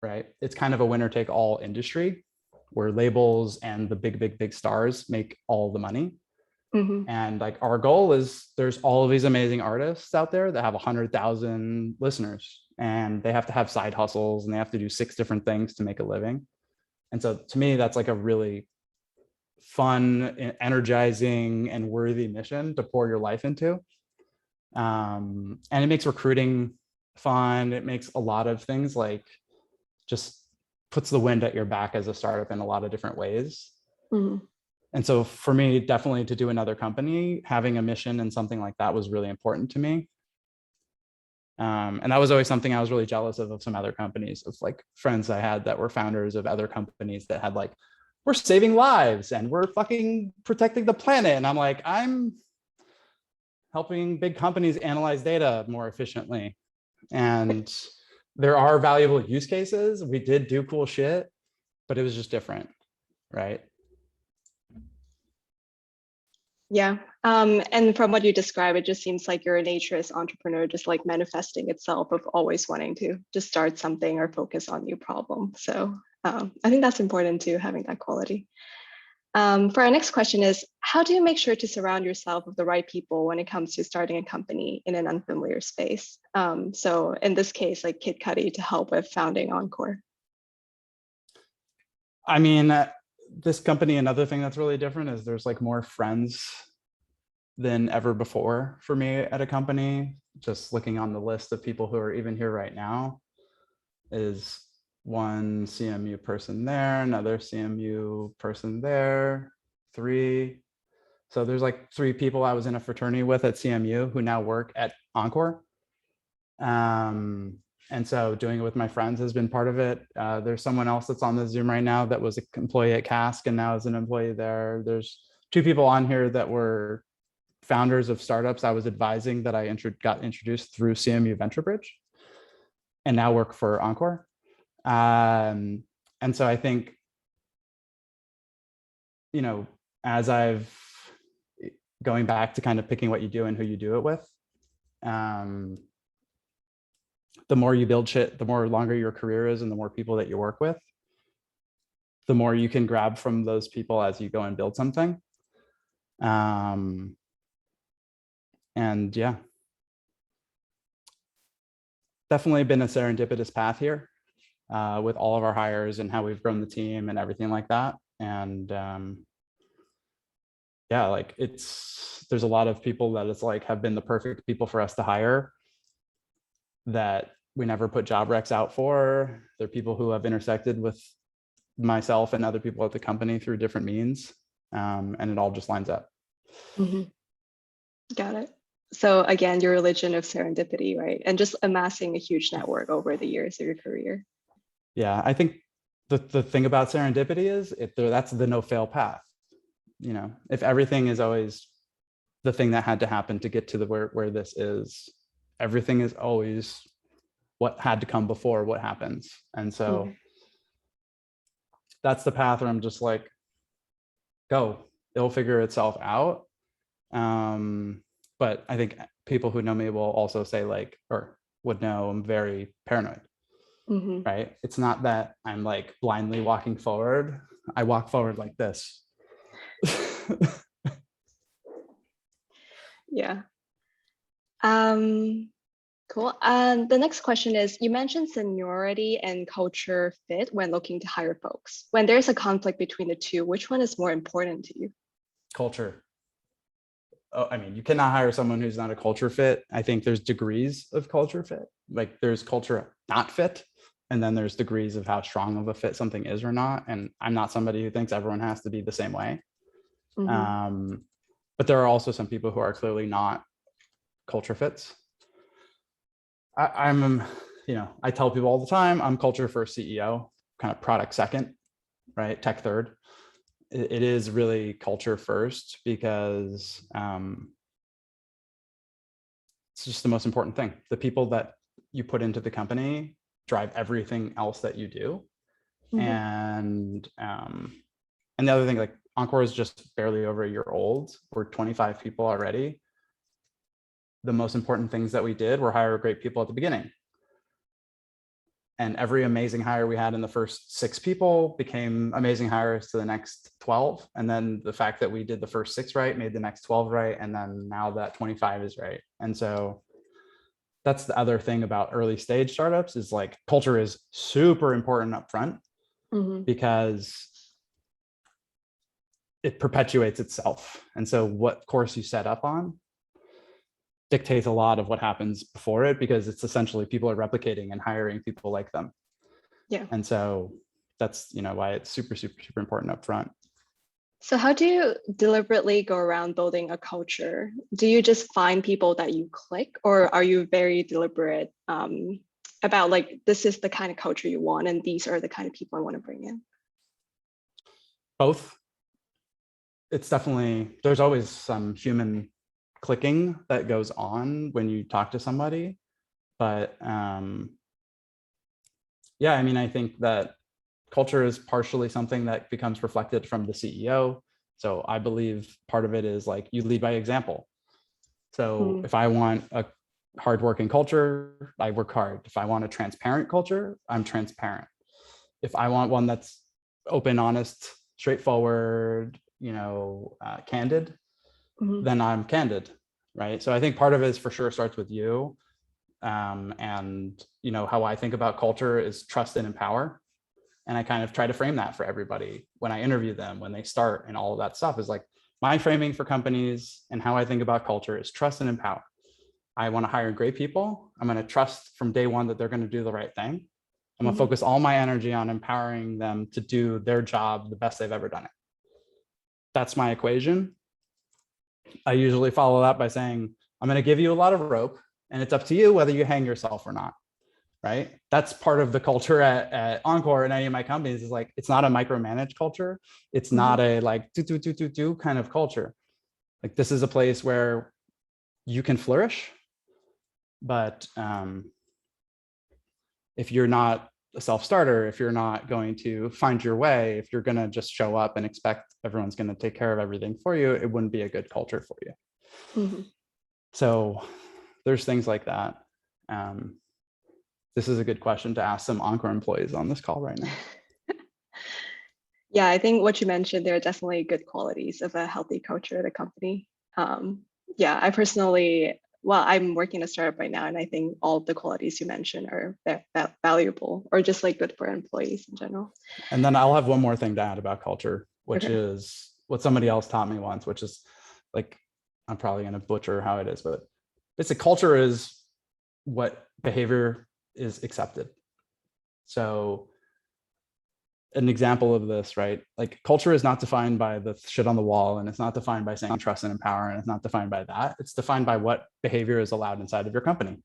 Speaker 2: right? It's kind of a winner take all industry where labels and the big stars make all the money.
Speaker 1: Mhm.
Speaker 2: And like our goal is, there's all of these amazing artists out there that have 100,000 listeners, and they have to have side hustles and they have to do 6 different things to make a living. And so to me, that's like a really fun, energizing, and worthy mission to pour your life into. And it makes recruiting fun. It makes a lot of things, like, just puts the wind at your back as a startup in a lot of different ways.
Speaker 1: Mhm.
Speaker 2: And so for me, definitely to do another company, having a mission and something like that was really important to me. And that was always something I was really jealous of some other companies, of like friends I had that were founders of other companies that had like, we're saving lives and we're fucking protecting the planet. And I'm like, I'm helping big companies analyze data more efficiently. And there are valuable use cases. We did do cool shit, but it was just different, right?
Speaker 1: Yeah. And from what you describe, it just seems like your nature as entrepreneur, just like manifesting itself of always wanting to just start something or focus on new problem. So I think that's important too, having that quality. For our next question is, how do you make sure to surround yourself with the right people when it comes to starting a company in an unfamiliar space? So in this case, like Kid Cudi to help with founding Encore.
Speaker 2: I mean, this company, another thing that's really different is there's like more friends than ever before for me at a company. Just looking on the list of people who are even here right now, is one CMU person there, another CMU person there, 3. So there's like 3 people I was in a fraternity with at CMU who now work at Encore. And so doing it with my friends has been part of it. There's someone else that's on the Zoom right now that was an employee at Cask and now is an employee there. There's 2 people on here that were founders of startups I was advising that I got introduced through CMU Venture Bridge and now work for Encore. And so I think, you know, as I've going back to kind of picking what you do and who you do it with, the more you build shit, the more longer your career is and the more people that you work with, the more you can grab from those people as you go and build something. And yeah, definitely been a serendipitous path here with all of our hires and how we've grown the team and everything like that. And yeah, like there's a lot of people that it's like have been the perfect people for us to hire that we never put job recs out for. They're people who have intersected with myself and other people at the company through different means. And it all just lines up.
Speaker 1: Mhm. Got it. So again, your religion of serendipity, right? And just amassing a huge network over the years of your career.
Speaker 2: Yeah, I think the thing about serendipity is that's the no fail path. You know, if everything is always the thing that had to happen to get to the where this is, everything is always what had to come before what happens. And so that's the path where I'm just like, go, it'll figure itself out. But I think people who know me will also say like, or would know I'm very paranoid, right? It's not that I'm like blindly walking forward. I walk forward like this.
Speaker 1: Yeah. Cool. The next question is, you mentioned seniority and culture fit when looking to hire folks. When there's a conflict between the two, which one is more important to you?
Speaker 2: Culture. Oh, I mean, you cannot hire someone who's not a culture fit. I think there's degrees of culture fit. Like there's culture not fit, and then there's degrees of how strong of a fit something is or not. And I'm not somebody who thinks everyone has to be the same way. But there are also some people who are clearly not culture fits. I'm, you know, I tell people all the time, I'm culture first CEO, kind of product second, right? Tech third. It is really culture first because it's just the most important thing. The people that you put into the company drive everything else that you do. And the other thing, like Encore is just barely over a year old. We're 25 people already. The most important things that we did were hire great people at the beginning. And every amazing hire we had in the first 6 people became amazing hires to the next 12. And then the fact that we did the first 6 right made the next 12 right. And then now that 25 is right. And so that's the other thing about early stage startups is like culture is super important up front because it perpetuates itself. And so what course you set up on dictates a lot of what happens before it, because it's essentially people are replicating and hiring people like them.
Speaker 1: Yeah.
Speaker 2: And so that's, you know, why it's super, super, super important up front.
Speaker 1: So how do you deliberately go around building a culture? Do you just find people that you click, or are you very deliberate about like, this is the kind of culture you want and these are the kind of people I want to bring in?
Speaker 2: Both. It's definitely, there's always some human clicking that goes on when you talk to somebody. But yeah, I mean, I think that culture is partially something that becomes reflected from the CEO. So I believe part of it is like you lead by example. So if I want a hardworking culture, I work hard. If I want a transparent culture, I'm transparent. If I want one that's open, honest, straightforward, you know, candid, then I'm candid, right? So I think part of it is for sure starts with you. And, you know, how I think about culture is trust and empower. And I kind of try to frame that for everybody when I interview them, when they start, and all of that stuff is like my framing for companies and how I think about culture is trust and empower. I want to hire great people. I'm going to trust from day one that they're going to do the right thing. I'm going to focus all my energy on empowering them to do their job the best they've ever done it. That's my equation. I usually follow that by saying, I'm going to give you a lot of rope and it's up to you whether you hang yourself or not. right? That's part of the culture at Encore and any of my companies is like, it's not a micromanaged culture. It's not a like do kind of culture. Like this is a place where you can flourish, but if you're not a self-starter, if you're not going to find your way, if you're going to just show up and expect everyone's going to take care of everything for you, it wouldn't be a good culture for you. So there's things like that. This is a good question to ask some Encore employees on this call right now.
Speaker 1: Yeah, I think what you mentioned, there are definitely good qualities of a healthy culture at a company. Yeah, I personally, well, I'm working in a startup right now, and I think all of the qualities you mentioned are valuable or just like good for employees in general.
Speaker 2: And then I'll have one more thing to add about culture, which
Speaker 1: Okay.
Speaker 2: is what somebody else taught me once, which is like, I'm probably going to butcher how it is, but it's a culture is what behavior is accepted. So an example of this, right? Like culture is not defined by the shit on the wall, and it's not defined by saying trust and empower, and it's not defined by that. It's defined by what behavior is allowed inside of your company,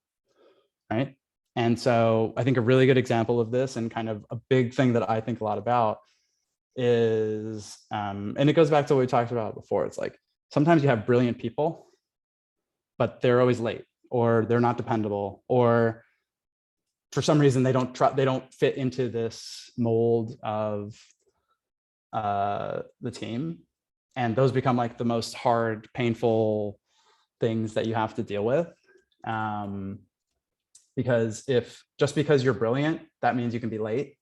Speaker 2: right? And so I think a really good example of this, and kind of a big thing that I think a lot about is, and it goes back to what we talked about before. It's like, sometimes you have brilliant people, but they're always late, or they're not dependable, or for some reason they don't fit into this mold of the team. And those become like the most hard, painful things that you have to deal with. Because just because you're brilliant, that means you can be late.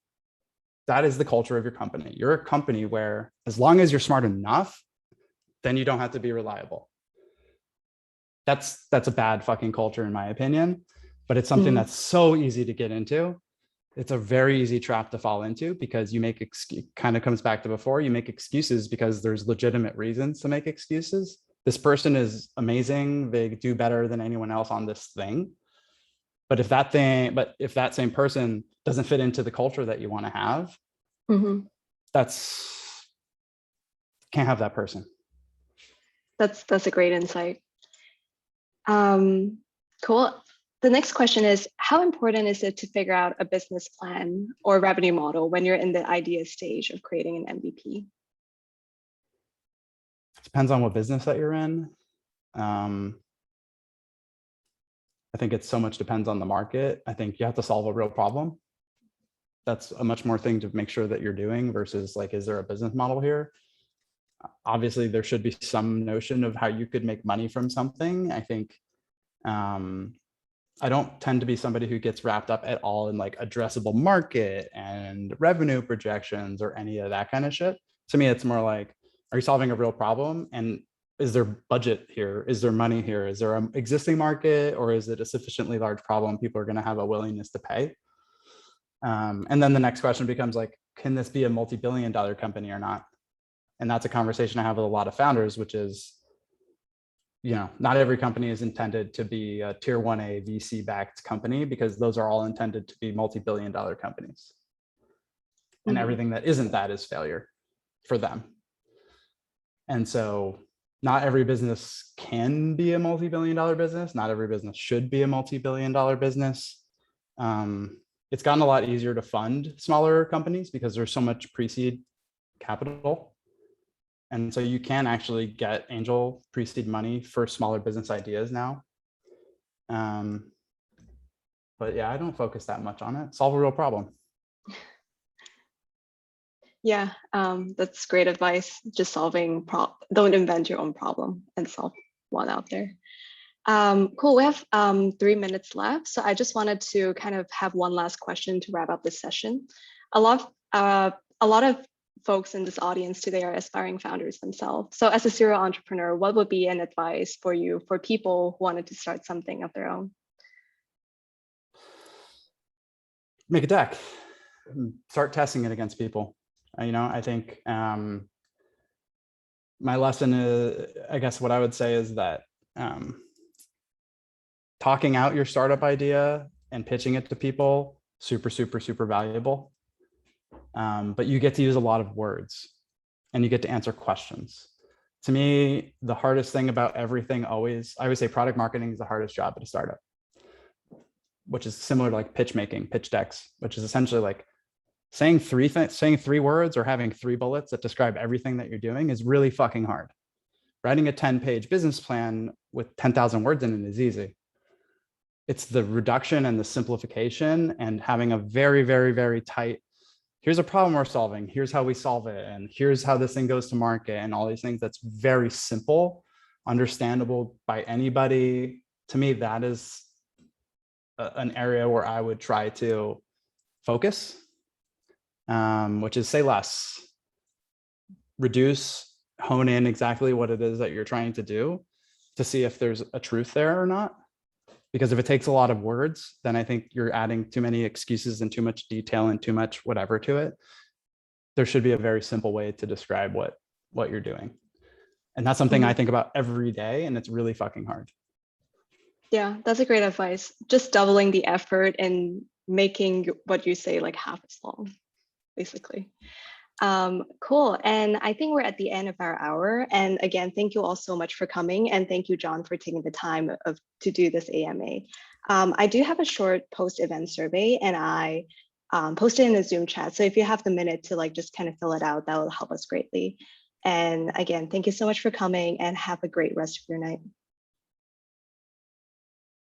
Speaker 2: That is the culture of your company. You're a company where as long as you're smart enough, then you don't have to be reliable. That's a bad fucking culture in my opinion, but it's something that's so easy to get into. It's a very easy trap to fall into because you make kind of comes back to before, you make excuses because there's legitimate reasons to make excuses. This person is amazing. They do better than anyone else on this thing. But if that same person doesn't fit into the culture that you want to have, can't have that person.
Speaker 1: That's a great insight. Cool. The next question is, how important is it to figure out a business plan or revenue model when you're in the idea stage of creating an MVP?
Speaker 2: Depends on what business that you're in. I think it so much depends on the market. I think you have to solve a real problem. That's a much more thing to make sure that you're doing versus like, is there a business model here? Obviously, there should be some notion of how you could make money from something. I think I don't tend to be somebody who gets wrapped up at all in like addressable market and revenue projections or any of that kind of shit. To me, it's more like, are you solving a real problem? And is there budget here? Is there money here? Is there an existing market, or is it a sufficiently large problem people are going to have a willingness to pay? And then the next question becomes like, can this be a multi-billion-dollar company or not? And that's a conversation I have with a lot of founders, which is, not every company is intended to be a tier 1A VC-backed company, because those are all intended to be multi-billion-dollar companies. And everything that isn't that is failure for them. And so not every business can be a multi-billion-dollar business. Not every business should be a multi-billion-dollar business. It's gotten a lot easier to fund smaller companies because there's so much pre-seed capital. And so you can actually get angel pre-seed money for smaller business ideas now. But yeah, I don't focus that much on it. Solve a real problem.
Speaker 1: Yeah, that's great advice. Just don't invent your own problem and solve one out there. Cool, we have 3 minutes left. So I just wanted to kind of have one last question to wrap up this session. A lot of folks in this audience today are aspiring founders themselves. So as a serial entrepreneur, what would be an advice for you for people who wanted to start something of their own?
Speaker 2: Make a deck, start testing it against people. I think my lesson is, I guess what I would say is that talking out your startup idea and pitching it to people, super, super, super valuable. But you get to use a lot of words and you get to answer questions. To me, the hardest thing about everything I always say product marketing is the hardest job at a startup. which is similar to like pitch making, pitch decks, which is essentially like saying three words or having 3 bullets that describe everything that you're doing is really fucking hard. Writing a 10-page business plan with 10,000 words in it is easy. It's the reduction and the simplification and having a very, very, very tight, here's a problem we're solving, here's how we solve it, and here's how this thing goes to market, and all these things that's very simple, understandable by anybody. To me, that is an area where I would try to focus, which is say less, reduce, hone in exactly what it is that you're trying to do to see if there's a truth there or not. Because if it takes a lot of words, then I think you're adding too many excuses and too much detail and too much whatever to it. There should be a very simple way to describe what you're doing. And that's something I think about every day, and it's really fucking hard.
Speaker 1: Yeah, that's a great advice. Just doubling the effort and making what you say like half as long, basically. Cool. And I think we're at the end of our hour. And again, thank you all so much for coming. And thank you, Jon, for taking the time to do this AMA. I do have a short post-event survey, and I posted in a Zoom chat. So if you have the minute to like just kind of fill it out, that will help us greatly. And again, thank you so much for coming, and have a great rest of your night.